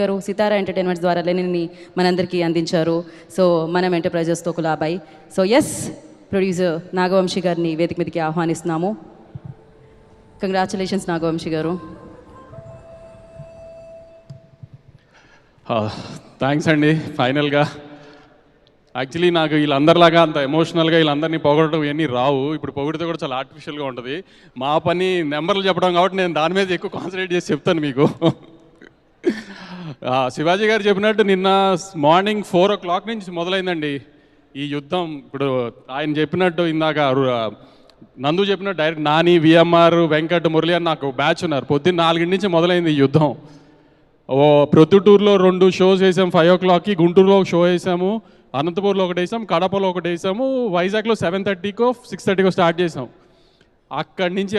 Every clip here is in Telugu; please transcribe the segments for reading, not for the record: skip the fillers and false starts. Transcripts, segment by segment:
గారు సితారా ఎంటర్టైన్మెంట్స్ ద్వారా లెనిన్ని మనందరికీ అందించారు. సో మనం ఎంటర్ప్రైజెస్తో కులాబాయ్. సో ఎస్, ప్రొడ్యూసర్ నాగవంశీ గారిని వేదిక మీదకి ఆహ్వానిస్తున్నాము. కంగ్రాచులేషన్స్ నాగవంశీ గారు. థ్యాంక్స్ అండి. ఫైనల్గా యాక్చువల్లీ నాకు వీళ్ళందరిలాగా అంత ఎమోషనల్గా వీళ్ళందరినీ పొగడటం ఇవన్నీ రావు. ఇప్పుడు పొగిడితే కూడా చాలా ఆర్టిఫిషియల్గా ఉంటుంది. మా పని నెంబర్లు చెప్పడం కాబట్టి నేను దాని మీద ఎక్కువ కాన్సన్ట్రేట్ చేసి చెప్తాను మీకు. శివాజీ గారు చెప్పినట్టు నిన్న మార్నింగ్ 4 o'clock నుంచి మొదలైందండి ఈ యుద్ధం. ఇప్పుడు ఆయన చెప్పినట్టు ఇందాక నందు చెప్పినట్టు డైరెక్ట్ నాని, విఎంఆర్, వెంకట్, మురళి అని నాకు బ్యాచ్ ఉన్నారు. పొద్దున్న 4 నుంచి మొదలైంది ఈ యుద్ధం. ప్రొద్దుటూరులో 2 షోస్ వేసాము 5 o'clockకి, గుంటూరులో ఒక షో వేసాము, అనంతపూర్లో ఒకటి వేసాము, కడపలో ఒకటి వేసాము, వైజాగ్లో 7:30కో 6:30కో స్టార్ట్ చేసాం. అక్కడి నుంచి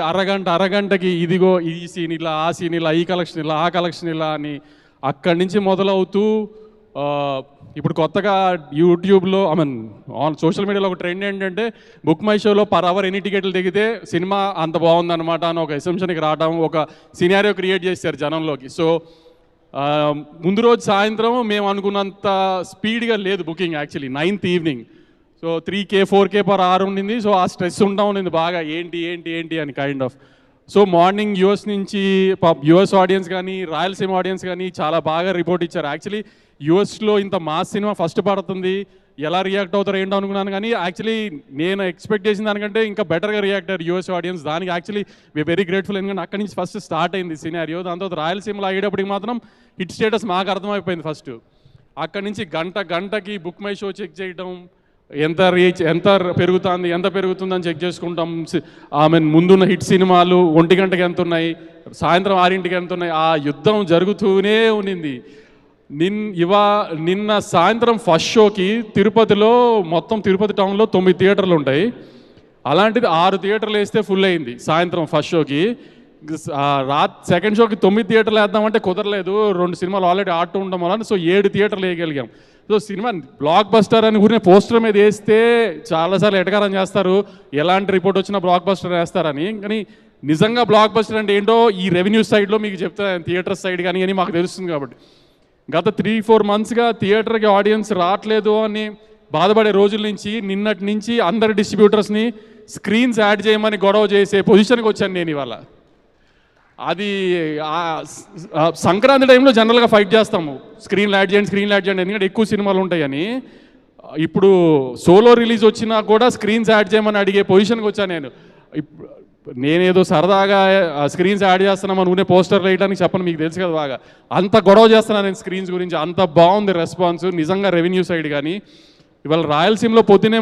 అరగంటకి ఇదిగో ఈ సీన్ ఇలా, ఆ సీన్ ఇలా, ఈ కలెక్షన్ ఇలా, ఆ కలెక్షన్ ఇలా అని అక్కడి నుంచి మొదలవుతూ ఇప్పుడు కొత్తగా యూట్యూబ్లో సోషల్ మీడియాలో ఒక ట్రెండ్ ఏంటంటే బుక్ మై షోలో పర్ అవర్ ఎన్ని టికెట్లు దిగితే సినిమా అంత బాగుందన్నమాట అని ఒక ఎసంప్షన్కి రావడం, ఒక సినారియో క్రియేట్ చేశారు జనంలోకి. సో ముందు రోజు సాయంత్రం మేము అనుకున్నంత స్పీడ్గా లేదు booking. Actually 9th evening. So 3K 4K per hour ఉండింది. సో ఆ స్ట్రెస్ ఉంటా ఉండింది బాగా, ఏంటి అని kind of. So morning US నుంచి యూఎస్ ఆడియన్స్ కానీ రాయలసీమ ఆడియన్స్ కానీ చాలా బాగా రిపోర్ట్ ఇచ్చారు. యాక్చువల్లీ యూఎస్లో ఇంత మాస్ సినిమా ఫస్ట్ పడుతుంది, ఎలా రియాక్ట్ అవుతారో ఏంటో అనుకున్నాను. కానీ యాక్చువల్లీ నేను ఎక్స్పెక్ట్ చేసిన దానికంటే ఇంకా బెటర్గా రియాక్ట్ అయ్యారు యూఎస్ ఆడియన్స్. దానికి యాక్చువల్లీ వి వెరీ గ్రేట్ఫుల్. ఎందుకంటే అక్కడి నుంచి ఫస్ట్ స్టార్ట్ అయింది సినారియో. దాని తర్వాత రాయలసీమలో అయ్యేటప్పటికి మాత్రం హిట్ స్టేటస్ మాకు అర్థమైపోయింది ఫస్ట్. అక్కడి నుంచి గంటకి బుక్ మై షో చెక్ చేయడం, ఎంత రీచ్ ఎంత పెరుగుతుందని చెక్ చేసుకుంటాం. ముందున్న హిట్ సినిమాలు 1 గంటకి ఎంత ఉన్నాయి, సాయంత్రం 6ంటికి ఎంత ఉన్నాయి. ఆ యుద్ధం జరుగుతూనే ఉన్నింది. నిన్న సాయంత్రం ఫస్ట్ షోకి తిరుపతిలో మొత్తం తిరుపతి టౌన్లో 9 థియేటర్లు ఉంటాయి. అలాంటిది 6 థియేటర్లు వేస్తే ఫుల్ అయింది సాయంత్రం ఫస్ట్ షోకి. సెకండ్ షోకి 9 థియేటర్లు వేద్దామంటే కుదరలేదు, 2 సినిమాలు ఆల్రెడీ ఆడుతూ ఉండడం వల్ల. సో 7 థియేటర్లు వేయగలిగాం. సో సినిమా బ్లాక్ బస్టర్ అని ఊరినే పోస్టర్ మీద వేస్తే చాలాసార్లు ఎటకారం చేస్తారు, ఎలాంటి రిపోర్ట్ వచ్చినా బ్లాక్ బస్టర్ వేస్తారని. కానీ నిజంగా బ్లాక్ బస్టర్ అంటే ఏంటో ఈ రెవెన్యూ సైడ్లో మీకు చెప్తాను, థియేటర్ సైడ్ కానీ అని మాకు తెలుస్తుంది. కాబట్టి గత 3-4 monthsగా థియేటర్కి ఆడియన్స్ రావట్లేదు అని బాధపడే రోజుల నుంచి నిన్నటి నుంచి అందరి డిస్ట్రిబ్యూటర్స్ని స్క్రీన్స్ యాడ్ చేయమని గొడవ చేసే పొజిషన్కి వచ్చాను నేను ఇవాళ. అది సంక్రాంతి టైంలో జనరల్గా ఫైట్ చేస్తాము, స్క్రీన్లు యాడ్ చేయండి ఎందుకంటే ఎక్కువ సినిమాలు ఉంటాయని. ఇప్పుడు సోలో రిలీజ్ వచ్చినా కూడా స్క్రీన్స్ యాడ్ చేయమని అడిగే పొజిషన్కి వచ్చాను నేను. నేనేదో సరదాగా స్క్రీన్స్ యాడ్ చేస్తున్నామని ఊనే పోస్టర్లు వేయడానికి చెప్పను, మీకు తెలుసు కదా బాగా. అంత గొడవ చేస్తున్నాను నేను స్క్రీన్స్ గురించి. అంత బాగుంది రెస్పాన్స్ నిజంగా రెవెన్యూ సైడ్. కానీ ఇవాళ రాయలసీమలో పొద్దునే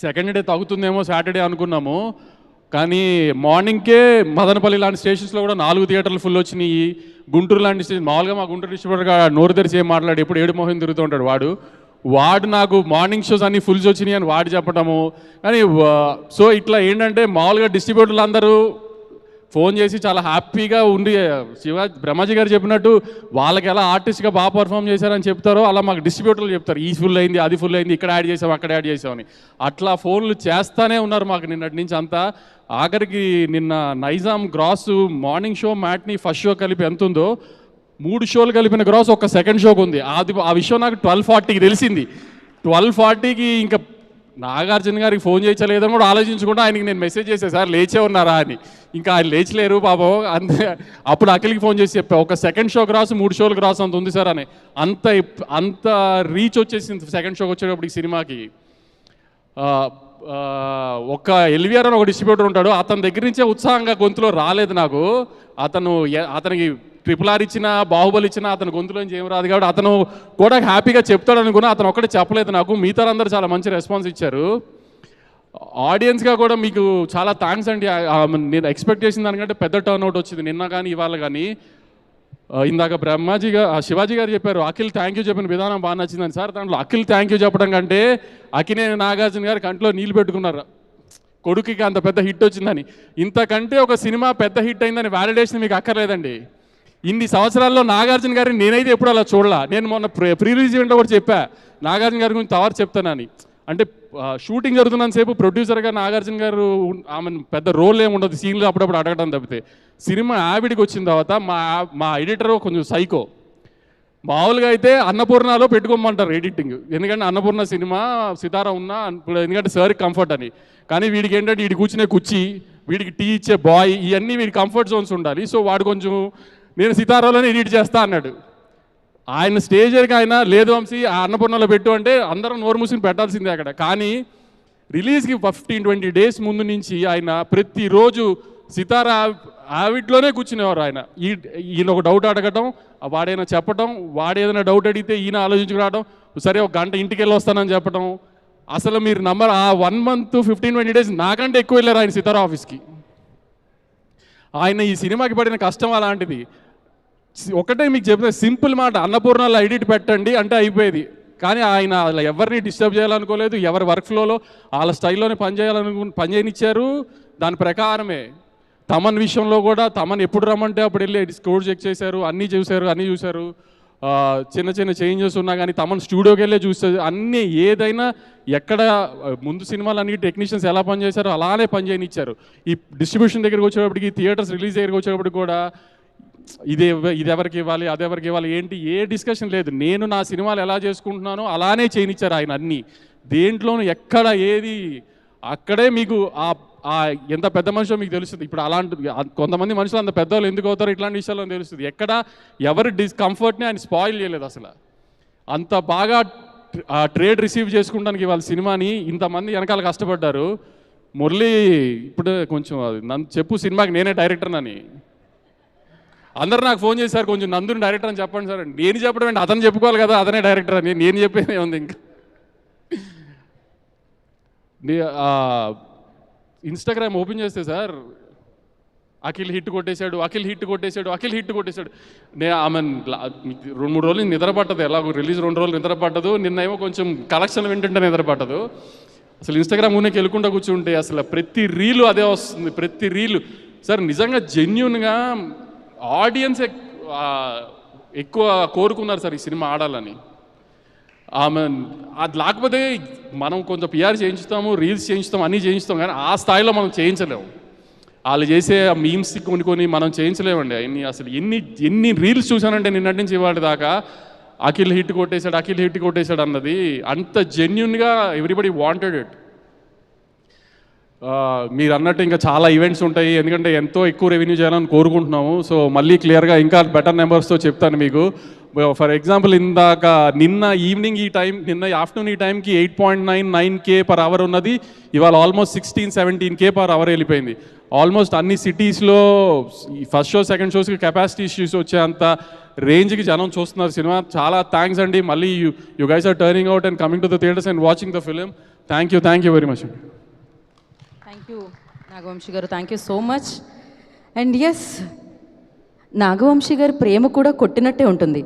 సెకండ్ డే తగ్గుతుందేమో సాటర్డే అనుకున్నాము, కానీ మార్నింగ్కే మదనపల్లి లాంటి స్టేషన్స్లో కూడా 4 థియేటర్లు ఫుల్ వచ్చినాయి. గుంటూరు లాంటి స్టేషన్ మామూలుగా మా గుంటూరు డిస్ట్రిబ్యూటర్గా నోరు తెరిచి ఏం మాట్లాడి ఎప్పుడు 7 మోహన్ తిరుగుతూ ఉంటాడు వాడు నాకు మార్నింగ్ షోస్ అన్నీ ఫుల్స్ వచ్చినాయి అని వాడు చెప్పడము. కానీ సో ఇట్లా ఏంటంటే మామూలుగా డిస్ట్రిబ్యూటర్లు అందరూ ఫోన్ చేసి చాలా హ్యాపీగా ఉండి బ్రహ్మాజీ గారు చెప్పినట్టు వాళ్ళకి ఎలా ఆర్టిస్ట్గా బాగా పర్ఫామ్ చేశారని చెప్తారో అలా మాకు డిస్ట్రిబ్యూటర్లు చెప్తారు, ఈ ఫుల్ అయింది, అది ఫుల్ అయింది, ఇక్కడ యాడ్ చేసాం, అక్కడ యాడ్ చేసామని. అట్లా ఫోన్లు చేస్తూనే ఉన్నారు మాకు నిన్నటి నుంచి అంతా. ఆఖరికి నిన్న Nizam gross morning show matinee first show కలిపి ఎంత ఉందో 3 షోలు కలిపిన గ్రాస్ ఒక సెకండ్ షోకి ఉంది. ఆ విషయం నాకు 12:40కి తెలిసింది. 12:40కి ఇంకా నాగార్జున గారికి ఫోన్ చేయలేదని కూడా ఆలోచించకుండా ఆయనకి నేను మెసేజ్ చేశాను, సార్ లేచే ఉన్నారా అని. ఇంకా ఆయన లేచలేరు పాపం. అంతే అప్పుడు అఖిల్కి ఫోన్ చేసి చెప్పా, ఒక సెకండ్ షో గ్రాస్ 3 షోలు గ్రాస్ అంత ఉంది సార్ అని. అంత రీచ్ వచ్చేసింది సెకండ్ షోకి వచ్చేటప్పుడు ఈ సినిమాకి. ఒక ఎల్వీఆర్ అని ఒక డిస్ట్రిబ్యూటర్ ఉంటాడు, అతని దగ్గర నుంచే ఉత్సాహంగా గొంతులో రాలేదు నాకు. అతనికి RRR ఇచ్చినా బాహుబలి ఇచ్చినా అతని గొంతులోంచి ఏం రాదు కాబట్టి అతను కూడా హ్యాపీగా చెప్తాడు అనుకున్నా. అతను ఒక్కడే చెప్పలేదు నాకు, మిగతా అందరూ చాలా మంచి రెస్పాన్స్ ఇచ్చారు. ఆడియన్స్గా కూడా మీకు చాలా థ్యాంక్స్ అండి. నేను ఎక్స్పెక్ట్ చేసిన దానికంటే పెద్ద టర్న్అవుట్ వచ్చింది నిన్న కానీ ఇవాళ కానీ. ఇందాక శివాజీ గారు చెప్పారు అఖిల్ థ్యాంక్ యూ చెప్పిన విధానం బాగా నచ్చిందని. సార్ దాంట్లో అఖిల్ థ్యాంక్ యూ చెప్పడం కంటే అఖినేని నాగార్జున గారు కంట్లో నీళ్ళు పెట్టుకున్నారు, కొడుకుకి అంత పెద్ద హిట్ వచ్చిందని. ఇంతకంటే ఒక సినిమా పెద్ద హిట్ అయిందని వ్యాలిడేషన్ మీకు అక్కర్లేదండి. ఇన్ని సంవత్సరాల్లో నాగార్జున గారిని నేనైతే ఎప్పుడు అలా చూడలా. నేను మొన్న ప్రీ రిలీజ్ ఈవెంట్లో కూడా చెప్పా నాగార్జున గారి గురించి తవరు చెప్తానని. అంటే షూటింగ్ జరుగుతున్నంతసేపు ప్రొడ్యూసర్గా నాగార్జున గారు ఆమె పెద్ద రోల్ ఏమి ఉండదు, సీన్లు అప్పుడప్పుడు అడగడం తప్పితే. సినిమా ఆవిడికి వచ్చిన తర్వాత మా ఎడిటర్ కొంచెం సైకో, మామూలుగా అయితే అన్నపూర్ణలో పెట్టుకోమంటారు ఎడిటింగ్, ఎందుకంటే అన్నపూర్ణ సినిమా సితారా ఉన్నా ఇప్పుడు ఎందుకంటే సార్కి కంఫర్ట్ అని. కానీ వీడికి ఏంటంటే వీడి కూర్చునే కుర్చీ, వీడికి టీ ఇచ్చే బాయ్, ఇవన్నీ వీడి కంఫర్ట్ జోన్స్ ఉండాలి. సో వాడు కొంచెం నేను సితారాలోనే ఎడిట్ చేస్తా అన్నాడు. ఆయన స్టేజ్కి ఆయన లేదు వంశీ ఆ అన్నపూర్ణలో పెట్టు అంటే అందరం నోరు మూసుకుని పెట్టాల్సిందే అక్కడ. కానీ రిలీజ్కి 15-20 డేస్ ముందు నుంచి ఆయన ప్రతిరోజు సితారా ఆవిడ్లోనే కూర్చునేవారు ఆయన. ఈయన ఒక డౌట్ అడగటం, వాడైనా చెప్పటం, వాడేదైనా డౌట్ అడిగితే ఈయన ఆలోచించుకురావడం, సరే ఒక గంట ఇంటికి వెళ్ళి వస్తానని చెప్పడం. అసలు మీరు నంబర్ ఆ 1 month 15-20 డేస్ నాకంటే ఎక్కువ వెళ్ళారు ఆయన సితారా ఆఫీస్కి. ఆయన ఈ సినిమాకి పడిన కష్టం అలాంటిది. ఒకటే మీకు చెప్తే సింపుల్ మాట, అన్నపూర్ణలో ఎడిట్ పెట్టండి అంటే అయిపోయేది. కానీ ఆయన అలా ఎవరిని డిస్టర్బ్ చేయాలనుకోలేదు, ఎవరి వర్క్ ఫ్లోలో వాళ్ళ స్టైల్లోనే పని చేయనిచ్చారు. దాని ప్రకారమే తమన్ విషయంలో కూడా తమన్ ఎప్పుడు రమ్మంటే అప్పుడు వెళ్ళి స్కోర్ చెక్ చేశారు, అన్నీ చూశారు. చిన్న చిన్న చేంజెస్ ఉన్నా కానీ తమన్ స్టూడియోకి వెళ్ళే చూస్తారు. అన్నీ ఏదైనా ఎక్కడ ముందు సినిమాలు అన్ని టెక్నీషియన్స్ ఎలా పనిచేశారో అలానే పని చేయనిచ్చారు. ఈ డిస్ట్రిబ్యూషన్ దగ్గరికి వచ్చేటప్పటికి, థియేటర్స్ రిలీజ్ దగ్గరికి వచ్చేటప్పటికి కూడా ఇది ఎవరికి ఇవ్వాలి, అది ఎవరికి ఇవ్వాలి ఏంటి ఏ డిస్కషన్ లేదు. నేను నా సినిమాలు ఎలా చేసుకుంటున్నానో అలానే చేయనిచ్చారు ఆయన. అన్నీ దేంట్లోనూ ఎక్కడ ఏది అక్కడే మీకు ఎంత పెద్ద మనిషో మీకు తెలుస్తుంది. ఇప్పుడు అలాంటి కొంతమంది మనుషులు అంత పెద్దవాళ్ళు ఎందుకు అవుతారో ఇట్లాంటి విషయాల్లో తెలుస్తుంది. ఎక్కడ ఎవరి డిస్కంఫర్ట్ని ఆయన స్పాయిల్ చేయలేదు అసలు. అంత బాగా ట్రేడ్ రిసీవ్ చేసుకుంటానికి వాళ్ళ సినిమాని ఇంతమంది వెనకాల కష్టపడ్డారు. మురళి ఇప్పుడు కొంచెం నన్ను చెప్పు సినిమాకి నేనే డైరెక్టర్నని. అందరు నాకు ఫోన్ చేశారు, కొంచెం నందుని డైరెక్టర్ అని చెప్పండి సార్. నేను చెప్పడం ఏంటి, అతను చెప్పుకోవాలి కదా అతనే డైరెక్టర్ అని. నేను చెప్పేదే ఉంది. ఇంకా ఇన్స్టాగ్రామ్ ఓపెన్ చేస్తే సార్ అఖిల్ హిట్ కొట్టేశాడు. ఆమె 2-3 రోజులు నిద్ర పట్టదు, ఎలాగో రిలీజ్ 2 రోజులు నిద్ర పట్టదు. నిన్నేమో కొంచెం కలెక్షన్ వింటుంటే నిద్ర పట్టదు. అసలు ఇన్స్టాగ్రామ్ ఊనేకి వెళ్ళకుండా కూర్చుంటే అసలు ప్రతి రీలు అదే వస్తుంది, ప్రతి రీలు. సార్ నిజంగా జెన్యున్గా ఆడియన్స్ ఎక్కువ కోరుకున్నారు సార్ ఈ సినిమా ఆడాలని. ఆమె అది లేకపోతే మనం కొంచెం పిఆర్ చేయించుతాము, రీల్స్ చేయించుతాం, అన్నీ చేయించుతాం, కానీ ఆ స్థాయిలో మనం చేయించలేము. వాళ్ళు చేసే మీమ్స్ కొన్ని మనం చేయించలేమండి. అసలు ఎన్ని రీల్స్ చూశానంటే నిన్నటి నుంచి ఇవాళ దాకా అఖిల్ హిట్ కొట్టేశాడు అన్నది అంత జెన్యున్గా ఎవ్రీబడి వాంటెడ్ ఇట్. మీరు అన్నట్టు ఇంకా చాలా ఈవెంట్స్ ఉంటాయి, ఎందుకంటే ఎంతో ఎక్కువ రెవెన్యూ చేయాలని కోరుకుంటున్నాము. సో మళ్ళీ క్లియర్గా ఇంకా బెటర్ నెంబర్స్తో చెప్తాను మీకు. ఫర్ ఎగ్జాంపుల్ ఇందాక నిన్న ఆఫ్టర్నూన్ ఈ టైంకి 8.99K per hour ఉన్నది, ఇవాళ ఆల్మోస్ట్ 16-17K per hour వెళ్ళిపోయింది. ఆల్మోస్ట్ అన్ని సిటీస్లో ఫస్ట్ షో సెకండ్ షోస్కి కెపాసిటీ ఇష్యూస్ వచ్చేంత రేంజ్కి జనం చూస్తున్నారు సినిమా. చాలా థ్యాంక్స్ అండి. మళ్ళీ you guys are turning out and coming to the theatres and watching the film. Thank you very much అండి. థ్యాంక్ యూ నాగవంశీ గారు, thank you so much. And yes, Nagavamsi గారి ప్రేమ కూడా కొట్టినట్టే ఉంటుంది.